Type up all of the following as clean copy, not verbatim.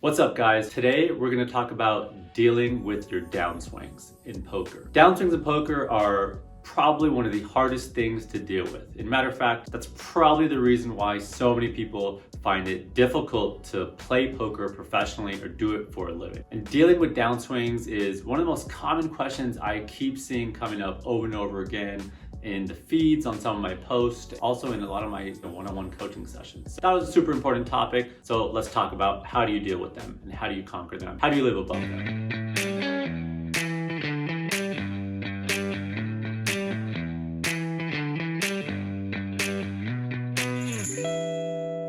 What's up, guys? Today we're going to talk about dealing with your downswings in poker. Downswings in poker are probably one of the hardest things to deal with. In matter of fact, that's probably the reason why so many people find it difficult to play poker professionally or do it for a living. And dealing with downswings is one of the most common questions I keep seeing coming up over and over again in the feeds, on some of my posts, also in a lot of my one-on-one coaching sessions. So that was a super important topic. So let's talk about how do you deal with them and how do you conquer them? How do you live above them?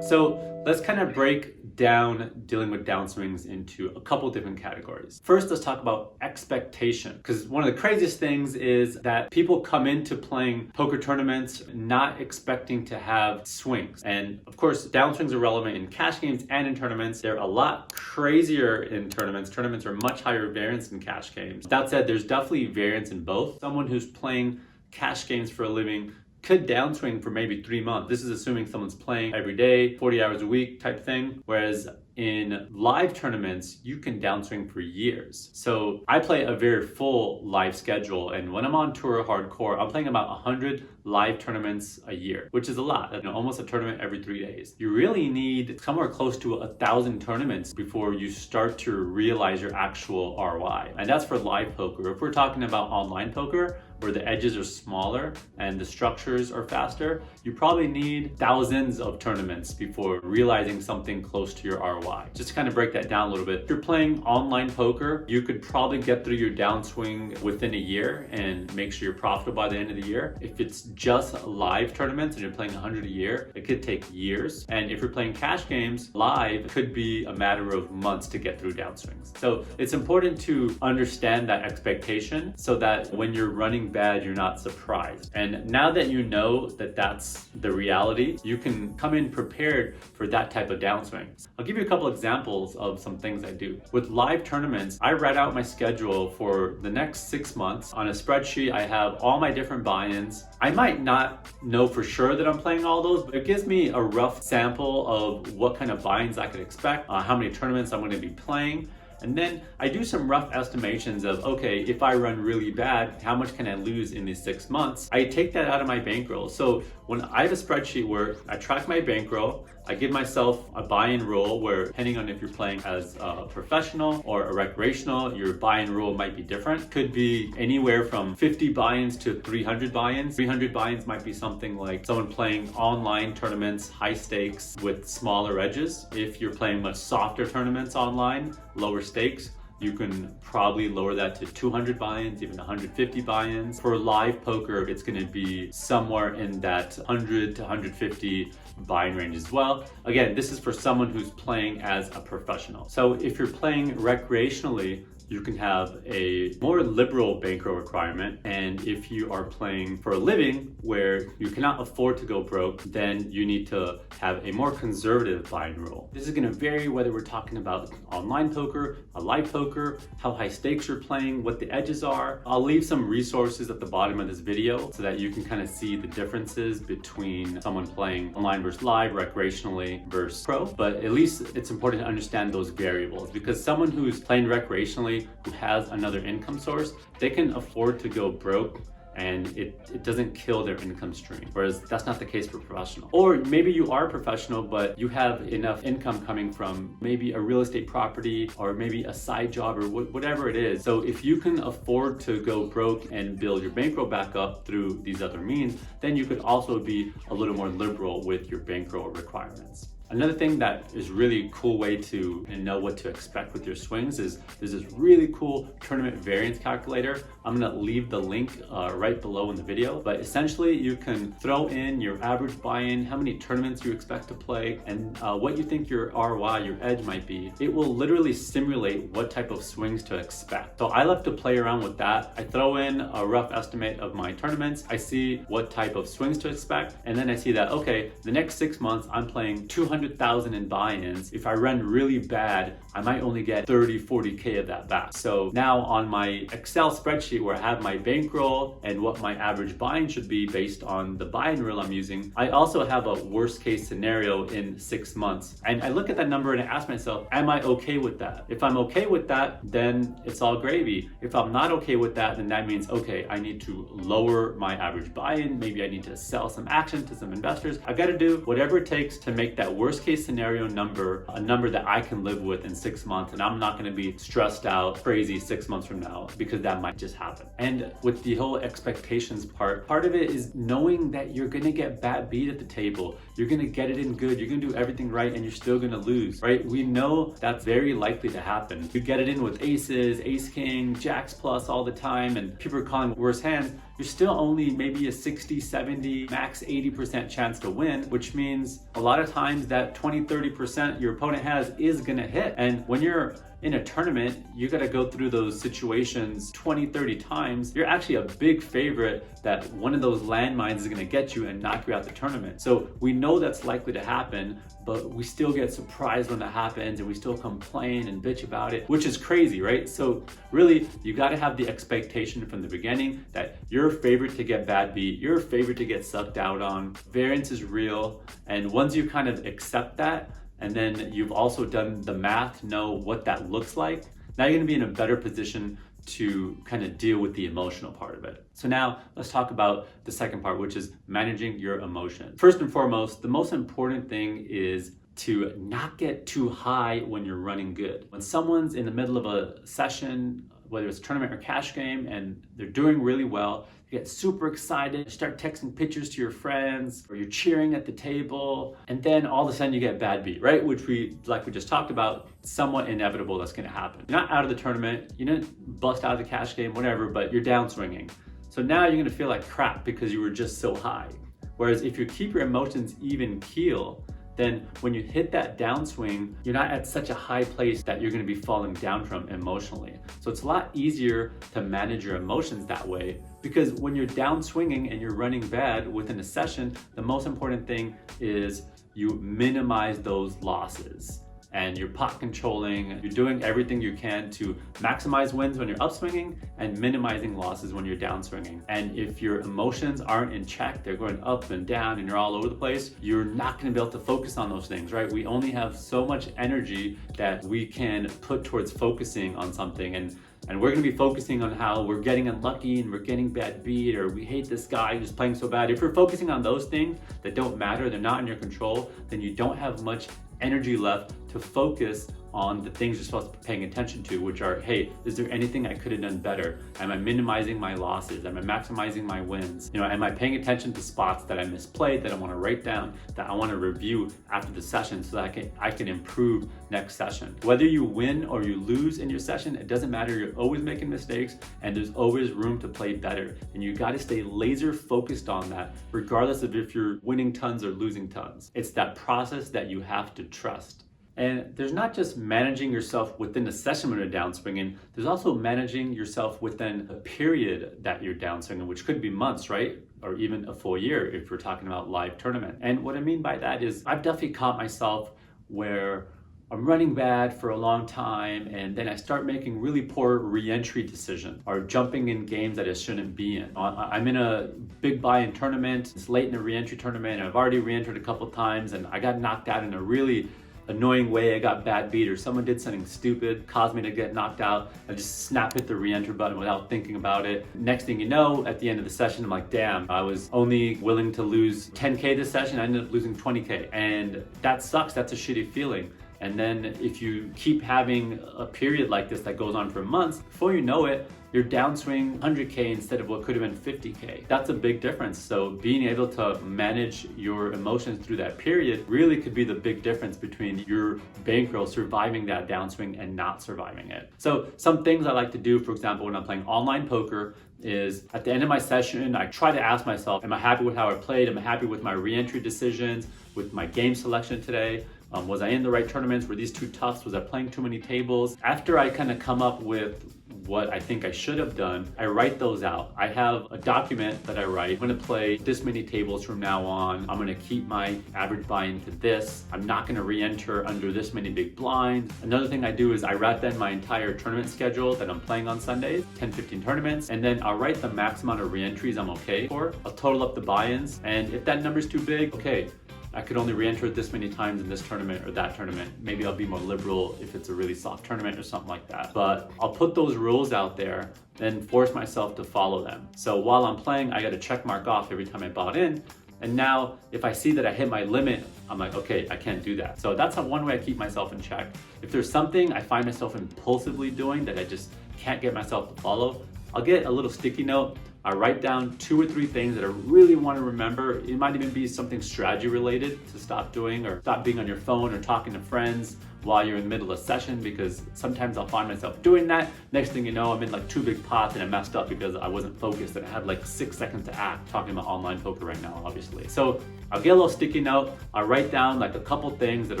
So let's kind of break down dealing with downswings into a couple different categories. First, let's talk about expectation, because one of the craziest things is that people come into playing poker tournaments not expecting to have swings. And of course, downswings are relevant in cash games and in tournaments. They're a lot crazier in tournaments. Tournaments are much higher variance in cash games. That said, there's definitely variance in both. Someone who's playing cash games for a living could downswing for maybe 3 months. This is assuming someone's playing every day, 40 hours a week type thing. Whereas in live tournaments, you can downswing for years. So I play a very full live schedule. And when I'm on tour hardcore, I'm playing about 100 live tournaments a year, which is a lot, almost a tournament every 3 days. You really need somewhere close to 1,000 tournaments before you start to realize your actual ROI. And that's for live poker. If we're talking about online poker, where the edges are smaller and the structures are faster, you probably need thousands of tournaments before realizing something close to your ROI. Just to kind of break that down a little bit, if you're playing online poker, you could probably get through your downswing within a year and make sure you're profitable by the end of the year. If it's just live tournaments and you're playing 100 a year, it could take years. And if you're playing cash games live, it could be a matter of months to get through downswings. So it's important to understand that expectation so that when you're running bad, you're not surprised. And now that you know that that's the reality, you can come in prepared for that type of downswing. I'll give you a couple examples of some things I do. With live tournaments, I write out my schedule for the next 6 months. On a spreadsheet, I have all my different buy-ins. I might not know for sure that I'm playing all those, but it gives me a rough sample of what kind of buy-ins I could expect, how many tournaments I'm going to be playing. And then I do some rough estimations of, okay, if I run really bad, how much can I lose in these 6 months? I take that out of my bankroll. So when I have a spreadsheet where I track my bankroll, I give myself a buy-in rule where, depending on if you're playing as a professional or a recreational, your buy-in rule might be different. Could be anywhere from 50 buy-ins to 300 buy-ins. 300 buy-ins might be something like someone playing online tournaments, high stakes with smaller edges. If you're playing much softer tournaments online, lower stakes, you can probably lower that to 200 buy-ins, even 150 buy-ins. For live poker, it's going to be somewhere in that 100 to 150 buy-in range as well. Again, this is for someone who's playing as a professional. So if you're playing recreationally, you can have a more liberal bankroll requirement. And if you are playing for a living where you cannot afford to go broke, then you need to have a more conservative buy-in rule. This is going to vary whether we're talking about online poker, a live poker, how high stakes you're playing, what the edges are. I'll leave some resources at the bottom of this video so that you can kind of see the differences between someone playing online versus live, recreationally versus pro. But at least it's important to understand those variables, because someone who's playing recreationally, who has another income source, they can afford to go broke and it doesn't kill their income stream. Whereas that's not the case for professional. Or maybe you are a professional, but you have enough income coming from maybe a real estate property or maybe a side job or whatever it is. So if you can afford to go broke and build your bankroll back up through these other means, then you could also be a little more liberal with your bankroll requirements. Another thing that is really cool way to know what to expect with your swings is there's this really cool tournament variance calculator. I'm gonna leave the link right below in the video, but essentially you can throw in your average buy-in, how many tournaments you expect to play, and what you think your ROI, your edge might be. It will literally simulate what type of swings to expect. So I love to play around with that. I throw in a rough estimate of my tournaments. I see what type of swings to expect, and then I see that, okay, the next 6 months I'm playing 200,000 in buy-ins. If I run really bad, I might only get 30, 40K of that back. So now on my Excel spreadsheet where I have my bankroll and what my average buy-in should be based on the buy-in rule I'm using, I also have a worst case scenario in 6 months. And I look at that number and I ask myself, am I okay with that? If I'm okay with that, then it's all gravy. If I'm not okay with that, then that means, okay, I need to lower my average buy-in. Maybe I need to sell some action to some investors. I've got to do whatever it takes to make that worst case scenario number a number that I can live with in 6 months. And I'm not going to be stressed out crazy 6 months from now, because that might just happen. And with the whole expectations part of it is knowing that you're going to get bad beat at the table. You're going to get it in good. You're going to do everything right and you're still going to lose, right? We know that's very likely to happen. You get it in with aces, ace king, jacks plus all the time, and people are calling worse hands. You're still only maybe a 60, 70, max 80% chance to win, which means a lot of times that 20, 30% your opponent has is gonna hit. And when you're in a tournament, you gotta go through those situations 20, 30 times. You're actually a big favorite that one of those landmines is gonna get you and knock you out the tournament. So we know that's likely to happen, but we still get surprised when that happens and we still complain and bitch about it, which is crazy, right? So really, you gotta have the expectation from the beginning that you're a favorite to get bad beat, you're a favorite to get sucked out on. Variance is real, and once you kind of accept that, and then you've also done the math to know what that looks like, now you're gonna be in a better position to kind of deal with the emotional part of it. So now let's talk about the second part, which is managing your emotions. First and foremost, the most important thing is to not get too high when you're running good. When someone's in the middle of a session, whether it's a tournament or cash game, and they're doing really well, you get super excited, start texting pictures to your friends, or you're cheering at the table, and then all of a sudden you get bad beat, right? Which like we just talked about, somewhat inevitable that's gonna happen. You're not out of the tournament, you didn't bust out of the cash game, whatever, but you're downswinging. So now you're gonna feel like crap because you were just so high. Whereas if you keep your emotions even keel, then when you hit that downswing, you're not at such a high place that you're gonna be falling down from emotionally. So it's a lot easier to manage your emotions that way, because when you're downswinging and you're running bad within a session, the most important thing is you minimize those losses. And you're pot controlling, you're doing everything you can to maximize wins when you're upswinging and minimizing losses when you're downswinging. And if your emotions aren't in check, they're going up and down and you're all over the place, you're not gonna be able to focus on those things, right? We only have so much energy that we can put towards focusing on something. And we're gonna be focusing on how we're getting unlucky and we're getting bad beat, or we hate this guy who's playing so bad. If you're focusing on those things that don't matter, they're not in your control, then you don't have much energy left to focus on the things you're supposed to be paying attention to, which are, hey, is there anything I could have done better? Am I minimizing my losses? Am I maximizing my wins? You know, am I paying attention to spots that I misplayed, that I want to write down, that I want to review after the session so that I can improve next session? Whether you win or you lose in your session, it doesn't matter. You're always making mistakes and there's always room to play better. And you got to stay laser focused on that, regardless of if you're winning tons or losing tons. It's that process that you have to trust. And there's not just managing yourself within a session when you're downswinging, there's also managing yourself within a period that you're downswinging, which could be months, right? Or even a full year if we're talking about live tournament. And what I mean by that is I've definitely caught myself where I'm running bad for a long time and then I start making really poor re-entry decisions or jumping in games that I shouldn't be in. I'm in a big buy-in tournament, it's late in a re-entry tournament, and I've already re-entered a couple times and I got knocked out in a really annoying way. I got bad beat or someone did something stupid, caused me to get knocked out. I just hit the re-enter button without thinking about it. Next thing you know, at the end of the session, I'm like, damn, I was only willing to lose 10K this session. I ended up losing 20K. And that sucks. That's a shitty feeling. And then if you keep having a period like this that goes on for months, before you know it, you're downswing 100K instead of what could have been 50K. That's a big difference. So being able to manage your emotions through that period really could be the big difference between your bankroll surviving that downswing and not surviving it. So some things I like to do, for example, when I'm playing online poker, is at the end of my session, I try to ask myself, am I happy with how I played? Am I happy with my re-entry decisions, with my game selection today? Was I in the right tournaments? Were these too tough? Was I playing too many tables? After I kind of come up with what I think I should have done, I write those out. I have a document that I write. I'm gonna play this many tables from now on. I'm gonna keep my average buy-in to this. I'm not gonna re-enter under this many big blinds. Another thing I do is I write down my entire tournament schedule that I'm playing on Sundays, 10, 15 tournaments, and then I'll write the max amount of re-entries I'm okay for. I'll total up the buy-ins, and if that number's too big, okay, I could only re-enter it this many times in this tournament or that tournament. Maybe I'll be more liberal if it's a really soft tournament or something like that. But I'll put those rules out there and force myself to follow them. So while I'm playing, I got a check mark off every time I bought in. And now if I see that I hit my limit, I'm like, okay, I can't do that. So that's one way I keep myself in check. If there's something I find myself impulsively doing that I just can't get myself to follow, I'll get a little sticky note. I write down 2 or 3 things that I really want to remember. It might even be something strategy related to stop doing, or stop being on your phone or talking to friends while you're in the middle of a session, because sometimes I'll find myself doing that. Next thing you know, I'm in like 2 big pots and I messed up because I wasn't focused and I had like 6 seconds to act, talking about online poker right now, obviously. So I'll get a little sticky note. I'll write down like a couple things that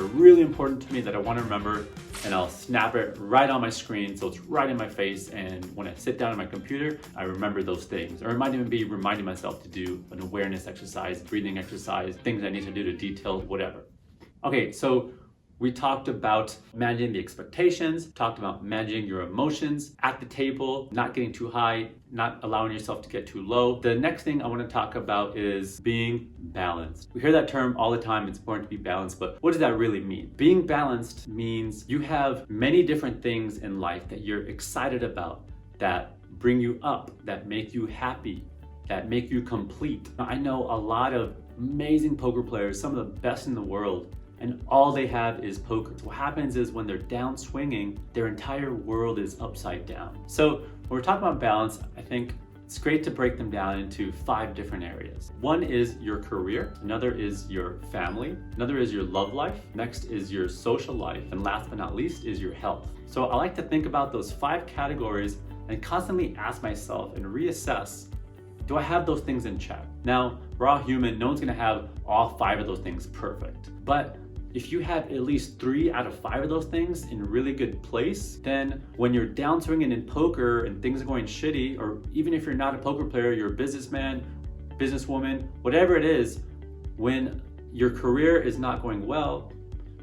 are really important to me that I want to remember, and I'll snap it right on my screen so it's right in my face, and when I sit down at my computer, I remember those things. Or it might even be reminding myself to do an awareness exercise, breathing exercise, things I need to do to detail, whatever. Okay, so we talked about managing the expectations, talked about managing your emotions at the table, not getting too high, not allowing yourself to get too low. The next thing I want to talk about is being balanced. We hear that term all the time, it's important to be balanced, but what does that really mean? Being balanced means you have many different things in life that you're excited about, that bring you up, that make you happy, that make you complete. I know a lot of amazing poker players, some of the best in the world, and all they have is poker. So what happens is when they're down swinging, their entire world is upside down. So when we're talking about balance, I think it's great to break them down into 5 different areas. One is your career, another is your family, another is your love life, next is your social life, and last but not least is your health. So I like to think about those 5 categories and constantly ask myself and reassess, do I have those things in check? Now, we're all human, no one's gonna have all 5 of those things perfect. But if you have at least 3 out of 5 of those things in a really good place, then when you're downswinging in poker and things are going shitty, or even if you're not a poker player, you're a businessman, businesswoman, whatever it is, when your career is not going well,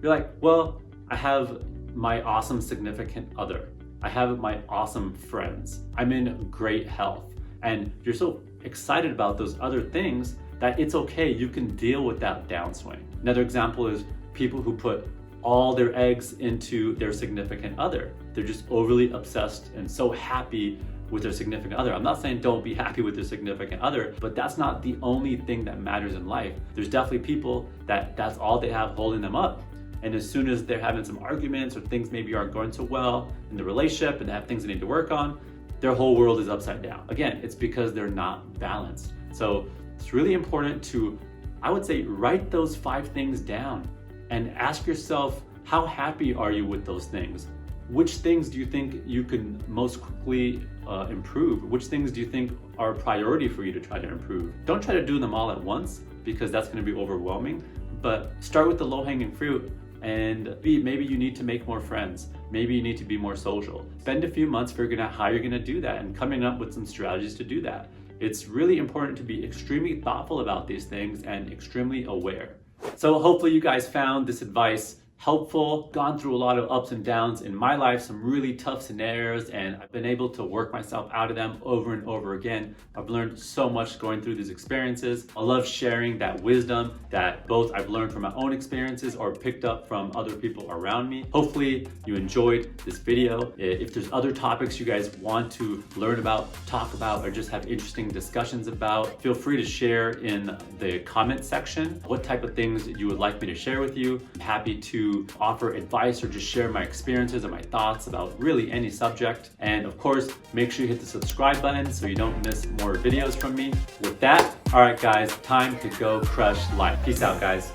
you're like, well, I have my awesome significant other. I have my awesome friends. I'm in great health. And you're so excited about those other things that it's okay, you can deal with that downswing. Another example is people who put all their eggs into their significant other. They're just overly obsessed and so happy with their significant other. I'm not saying don't be happy with their significant other, but that's not the only thing that matters in life. There's definitely people that that's all they have holding them up. And as soon as they're having some arguments or things maybe aren't going so well in the relationship and they have things they need to work on, their whole world is upside down. Again, it's because they're not balanced. So it's really important to, I would say, write those 5 things down and ask yourself, how happy are you with those things? Which things do you think you can most quickly improve? Which things do you think are a priority for you to try to improve? Don't try to do them all at once, because that's going to be overwhelming, but start with the low-hanging fruit. And maybe you need to make more friends. Maybe you need to be more social. Spend a few months figuring out how you're gonna do that and coming up with some strategies to do that. It's really important to be extremely thoughtful about these things and extremely aware. So hopefully you guys found this advice helpful, gone through a lot of ups and downs in my life, some really tough scenarios, and I've been able to work myself out of them over and over again. I've learned so much going through these experiences. I love sharing that wisdom that both I've learned from my own experiences or picked up from other people around me. Hopefully you enjoyed this video. If there's other topics you guys want to learn about, talk about, or just have interesting discussions about, feel free to share in the comment section what type of things you would like me to share with you. I'm happy to offer advice or just share my experiences and my thoughts about really any subject. And of course, make sure you hit the subscribe button so you don't miss more videos from me. With that, all right guys, time to go crush life. Peace out guys.